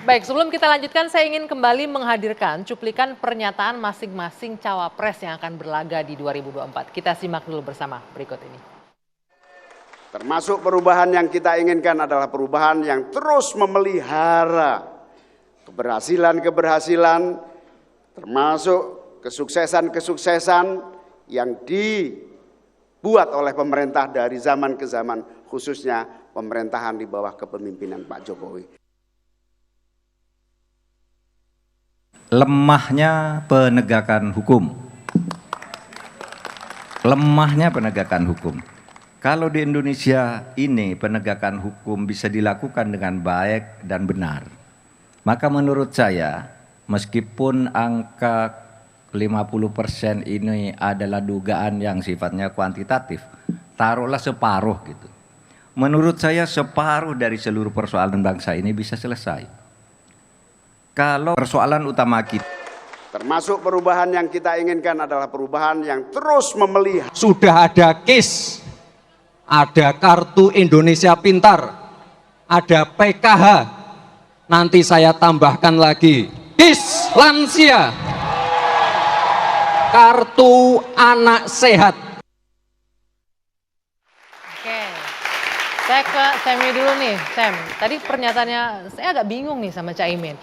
Baik, sebelum kita lanjutkan, saya ingin kembali menghadirkan cuplikan pernyataan masing-masing cawapres yang akan berlaga di 2024. Kita simak dulu bersama berikut ini. Termasuk perubahan yang kita inginkan adalah perubahan yang terus memelihara keberhasilan-keberhasilan, termasuk kesuksesan-kesuksesan yang dibuat oleh pemerintah dari zaman ke zaman, khususnya pemerintahan di bawah kepemimpinan Pak Jokowi. Lemahnya penegakan hukum. Lemahnya penegakan hukum. Kalau di Indonesia ini penegakan hukum bisa dilakukan dengan baik dan benar, maka menurut saya meskipun angka 50% ini adalah dugaan yang sifatnya kuantitatif, taruhlah separuh gitu. Menurut saya separuh dari seluruh persoalan bangsa ini bisa selesai. Kalau persoalan utama kita, termasuk perubahan yang kita inginkan adalah perubahan yang terus memelihara. Sudah ada KIS, ada Kartu Indonesia Pintar, ada PKH, nanti saya tambahkan lagi KIS Lansia, Kartu Anak Sehat. Oke, saya ke Semi dulu nih, Sam. Tadi pernyataannya saya agak bingung nih sama Caimin.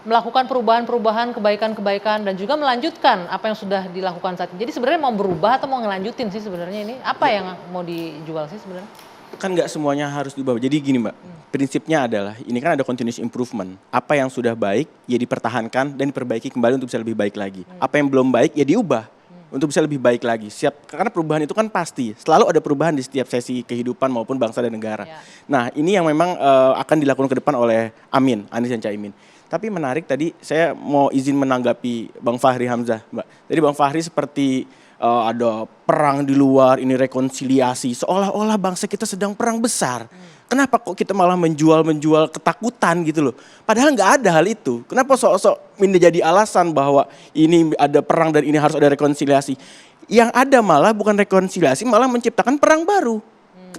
Melakukan perubahan-perubahan, kebaikan-kebaikan, dan juga melanjutkan apa yang sudah dilakukan saat ini. Jadi sebenarnya mau berubah atau mau ngelanjutin sih sebenarnya ini? Apa yang mau dijual sih sebenarnya? Kan nggak semuanya harus diubah. Jadi gini Mbak, prinsipnya adalah ini kan ada continuous improvement. Apa yang sudah baik ya dipertahankan dan diperbaiki kembali untuk bisa lebih baik lagi. Apa yang belum baik ya diubah untuk bisa lebih baik lagi. Karena perubahan itu kan pasti, selalu ada perubahan di setiap sesi kehidupan maupun bangsa dan negara. Ya. Nah ini yang memang akan dilakukan ke depan oleh Anies dan Caimin. Tapi menarik tadi saya mau izin menanggapi Bang Fahri Hamzah, Mbak. Jadi Bang Fahri seperti ada perang di luar, ini rekonsiliasi, seolah-olah bangsa kita sedang perang besar. Kenapa kok kita malah menjual ketakutan gitu loh? Padahal nggak ada hal itu. Kenapa sok-sok menjadi alasan bahwa ini ada perang dan ini harus ada rekonsiliasi? Yang ada malah bukan rekonsiliasi, malah menciptakan perang baru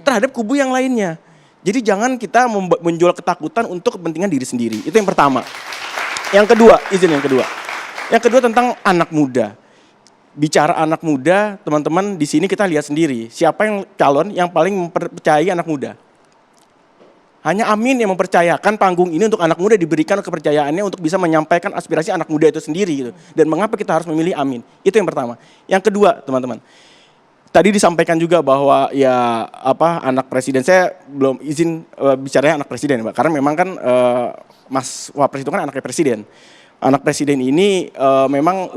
terhadap kubu yang lainnya. Jadi jangan kita menjual ketakutan untuk kepentingan diri sendiri. Itu yang pertama. Yang kedua, Yang kedua tentang anak muda. Bicara anak muda, teman-teman di sini kita lihat sendiri siapa yang calon yang paling mempercayai anak muda. Hanya Amin yang mempercayakan panggung ini untuk anak muda, diberikan kepercayaannya untuk bisa menyampaikan aspirasi anak muda itu sendiri gitu. Dan mengapa kita harus memilih Amin? Itu yang pertama. Yang kedua, teman-teman. Tadi disampaikan juga bahwa ya anak presiden, saya belum izin bicaranya anak presiden, Mbak. Karena memang kan Mas Wapres itu kan anaknya presiden. Anak presiden ini memang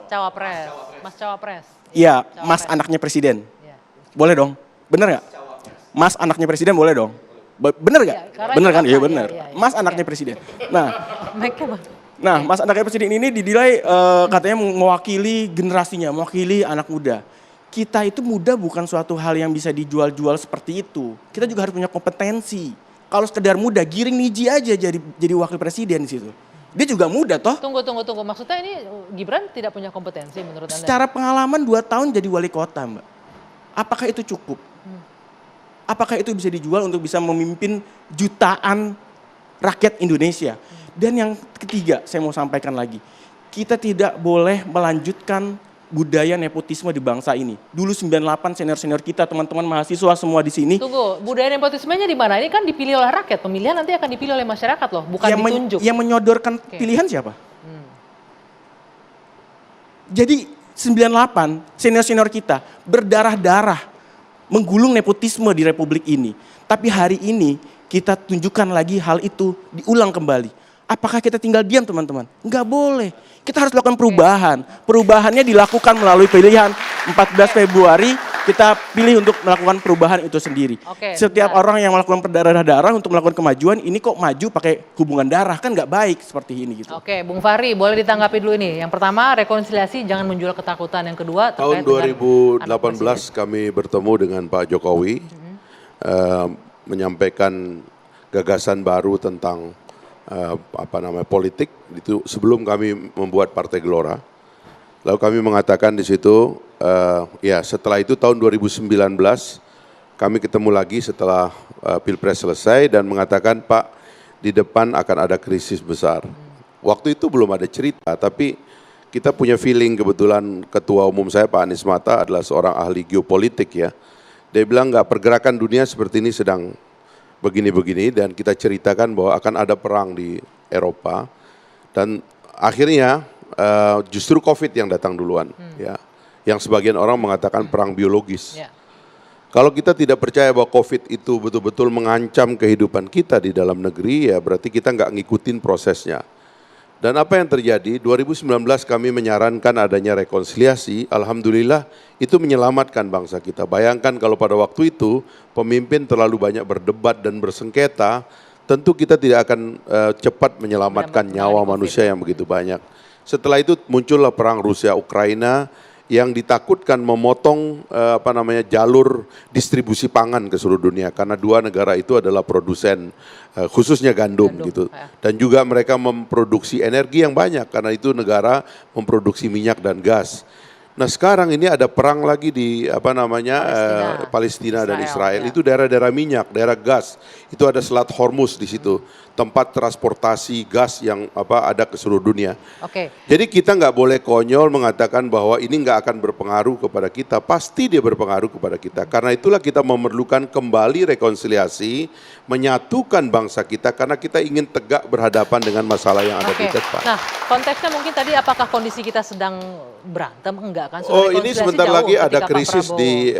Cawapres, Mas Cawapres. Iya, Mas anaknya presiden. Ya. Boleh dong? Bener nggak? Mas anaknya presiden boleh dong? Bener nggak? Ya, bener kan? Iya bener. Ya. Mas anaknya presiden. Bang. Nah, Mas anaknya presiden ini didilai katanya mewakili generasinya, mewakili anak muda. Kita itu muda bukan suatu hal yang bisa dijual-jual seperti itu. Kita juga harus punya kompetensi. Kalau sekedar muda, giring Niji aja jadi wakil presiden di situ. Dia juga muda toh. Tunggu. Maksudnya ini Gibran tidak punya kompetensi menurut Anda? Secara pengalaman 2 tahun jadi wali kota, Mbak. Apakah itu cukup? Apakah itu bisa dijual untuk bisa memimpin jutaan rakyat Indonesia? Dan yang ketiga, saya mau sampaikan lagi. Kita tidak boleh melanjutkan budaya nepotisme di bangsa ini. Dulu 98 senior-senior kita, teman-teman mahasiswa semua di sini. Tunggu, budaya nepotismenya di mana? Ini kan dipilih oleh rakyat. Pemilihan nanti akan dipilih oleh masyarakat loh, bukan ditunjuk. Yang menyodorkan pilihan siapa? Jadi 98 senior-senior kita berdarah-darah menggulung nepotisme di republik ini. Tapi hari ini kita tunjukkan lagi hal itu diulang kembali. Apakah kita tinggal diam teman-teman? Enggak boleh. Kita harus lakukan perubahan. Perubahannya dilakukan melalui pilihan 14 Februari kita pilih untuk melakukan perubahan itu sendiri. Setiap orang yang melakukan berdarah-darah untuk melakukan kemajuan, ini kok maju pakai hubungan darah, kan nggak baik seperti ini gitu. Oke, Bung Fahri boleh ditanggapi dulu ini. Yang pertama rekonsiliasi, jangan menjual ketakutan. Yang kedua tahun 2018 kami bertemu dengan Pak Jokowi menyampaikan gagasan baru tentang politik itu sebelum kami membuat Partai Gelora. Lalu kami mengatakan di situ ya setelah itu tahun 2019 kami ketemu lagi setelah Pilpres selesai dan mengatakan, Pak, di depan akan ada krisis besar. Waktu itu belum ada cerita, tapi kita punya feeling, kebetulan ketua umum saya Pak Anies Mata adalah seorang ahli geopolitik ya. Dia bilang enggak, pergerakan dunia seperti ini sedang begini-begini dan kita ceritakan bahwa akan ada perang di Eropa dan akhirnya justru COVID yang datang duluan ya. Yang sebagian orang mengatakan perang biologis. Ya. Kalau kita tidak percaya bahwa COVID itu betul-betul mengancam kehidupan kita di dalam negeri, ya berarti kita nggak ngikutin prosesnya. Dan apa yang terjadi, 2019 kami menyarankan adanya rekonsiliasi, alhamdulillah itu menyelamatkan bangsa kita. Bayangkan kalau pada waktu itu pemimpin terlalu banyak berdebat dan bersengketa, tentu kita tidak akan cepat menyelamatkan nyawa manusia yang begitu banyak. Setelah itu muncullah perang Rusia-Ukraina, yang ditakutkan memotong jalur distribusi pangan ke seluruh dunia karena dua negara itu adalah produsen khususnya gandum gitu dan juga mereka memproduksi energi yang banyak karena itu negara memproduksi minyak dan gas. Nah sekarang ini ada perang lagi di Palestina dan Israel. Ya. Itu daerah-daerah minyak, daerah gas. Itu ada Selat Hormuz di situ, tempat transportasi gas yang ada ke seluruh dunia. Oke. Jadi kita nggak boleh konyol mengatakan bahwa ini nggak akan berpengaruh kepada kita. Pasti dia berpengaruh kepada kita. Karena itulah kita memerlukan kembali rekonsiliasi, menyatukan bangsa kita karena kita ingin tegak berhadapan dengan masalah yang ada di depan. Nah, konteksnya mungkin tadi apakah kondisi kita sedang berantem? Enggak kan? Oh, ini sebentar lagi ada krisis di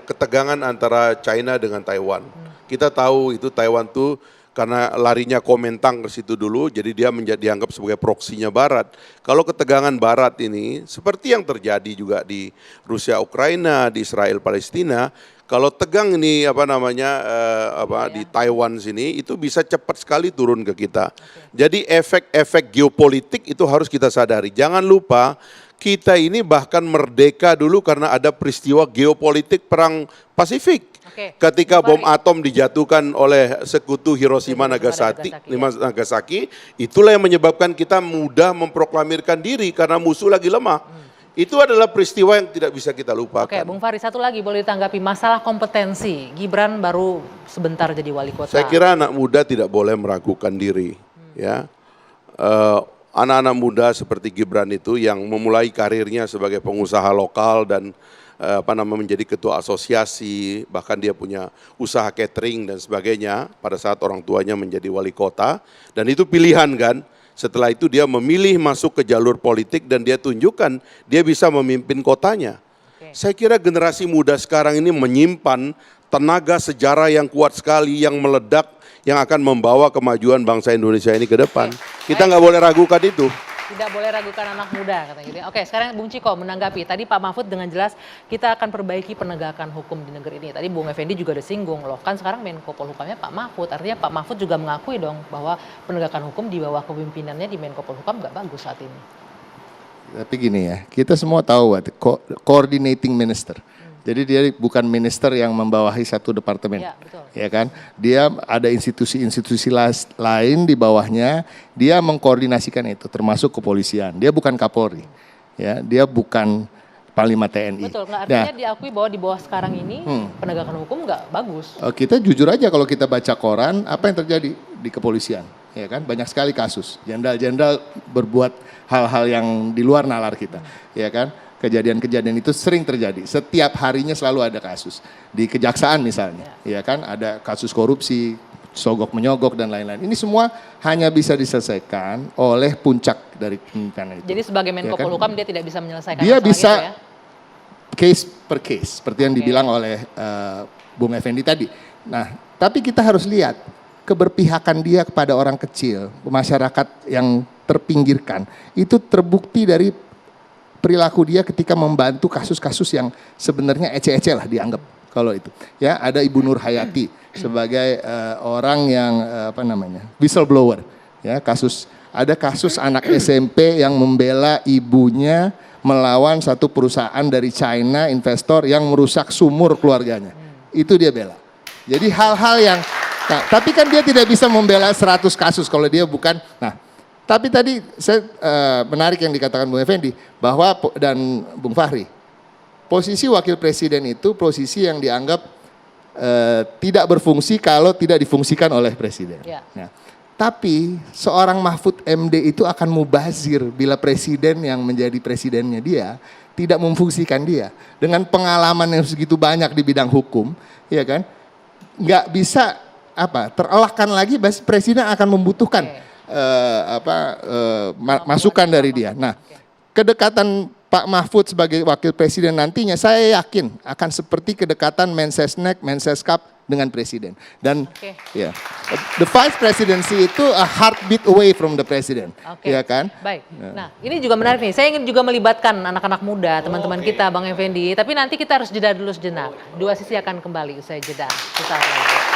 ketegangan antara China dengan Taiwan. Kita tahu itu Taiwan tuh karena larinya Kuomintang ke situ dulu, jadi dia dianggap sebagai proksinya Barat. Kalau ketegangan Barat ini, seperti yang terjadi juga di Rusia Ukraina, di Israel Palestina, kalau tegang ini di Taiwan sini, itu bisa cepat sekali turun ke kita. Jadi efek-efek geopolitik itu harus kita sadari. Jangan lupa kita ini bahkan merdeka dulu karena ada peristiwa geopolitik perang Pasifik. Ketika bom atom dijatuhkan oleh sekutu Hiroshima Nagasaki, itulah yang menyebabkan kita mudah memproklamirkan diri karena musuh lagi lemah. Itu adalah peristiwa yang tidak bisa kita lupakan. Oke, Bung Fahri, satu lagi boleh ditanggapi masalah kompetensi. Gibran baru sebentar jadi wali kota. Saya kira anak muda tidak boleh meragukan diri. Ya, anak-anak muda seperti Gibran itu yang memulai karirnya sebagai pengusaha lokal dan menjadi ketua asosiasi, bahkan dia punya usaha catering dan sebagainya pada saat orang tuanya menjadi wali kota, dan itu pilihan kan. Setelah itu dia memilih masuk ke jalur politik dan dia tunjukkan dia bisa memimpin kotanya. Saya kira generasi muda sekarang ini menyimpan tenaga sejarah yang kuat sekali, yang meledak, yang akan membawa kemajuan bangsa Indonesia ini ke depan. Kita nggak boleh ragukan itu. Tidak boleh ragukan anak muda katanya gitu. Oke, sekarang Bung Ciko menanggapi. Tadi Pak Mahfud dengan jelas kita akan perbaiki penegakan hukum di negeri ini. Tadi Bung Effendi juga udah singgung loh. Kan sekarang Menko Polhukamnya Pak Mahfud. Artinya Pak Mahfud juga mengakui dong bahwa penegakan hukum di bawah kepemimpinannya di Menko Polhukam nggak bagus saat ini. Tapi gini ya, kita semua tahu coordinating minister. Jadi dia bukan minister yang membawahi satu departemen, ya kan? Dia ada institusi-institusi lain di bawahnya, dia mengkoordinasikan itu, termasuk kepolisian. Dia bukan Kapolri, ya, dia bukan Panglima TNI. Betul, artinya diakui bahwa di bawah sekarang ini penegakan hukum nggak bagus. Kita jujur aja kalau kita baca koran, apa yang terjadi di kepolisian, ya kan? Banyak sekali kasus, jenderal-jenderal berbuat hal-hal yang di luar nalar kita, ya kan? Kejadian-kejadian itu sering terjadi. Setiap harinya selalu ada kasus. Di kejaksaan misalnya, ya kan, ada kasus korupsi, sogok menyogok dan lain-lain. Ini semua hanya bisa diselesaikan oleh puncak dari kepemimpinan itu. Jadi sebagai Menko ya kan? Polhukam dia tidak bisa menyelesaikan dia bisa itu ya? Case per case, seperti yang dibilang oleh Bung Effendi tadi. Nah, tapi kita harus lihat keberpihakan dia kepada orang kecil, masyarakat yang terpinggirkan. Itu terbukti dari perilaku dia ketika membantu kasus-kasus yang sebenarnya ece-ece lah dianggap kalau itu. Ya, ada Ibu Nur Hayati sebagai orang yang whistleblower. Ya, ada kasus anak SMP yang membela ibunya melawan satu perusahaan dari China, investor yang merusak sumur keluarganya. Itu dia bela. Jadi hal-hal yang tapi kan dia tidak bisa membela 100 kasus kalau dia bukan. Nah, tapi tadi saya menarik yang dikatakan Bung Effendi bahwa dan Bung Fahri, posisi wakil presiden itu posisi yang dianggap tidak berfungsi kalau tidak difungsikan oleh presiden. Ya. Nah, tapi seorang Mahfud MD itu akan mubazir bila presiden yang menjadi presidennya dia tidak memfungsikan dia. Dengan pengalaman yang segitu banyak di bidang hukum, ya kan, nggak bisa terelakkan lagi, presiden akan membutuhkan masukan dari dia. Nah, kedekatan Pak Mahfud sebagai wakil presiden nantinya saya yakin akan seperti kedekatan Mensesnek, Mensekap dengan presiden. Dan ya, the vice presidency itu a heartbeat away from the president, ya kan? Baik. Nah, ini juga menarik nih. Saya ingin juga melibatkan anak-anak muda, teman-teman kita, Bang Effendi. Tapi nanti kita harus jeda dulu sejenak. Dua sisi akan kembali usai jeda. Sesaat lagi.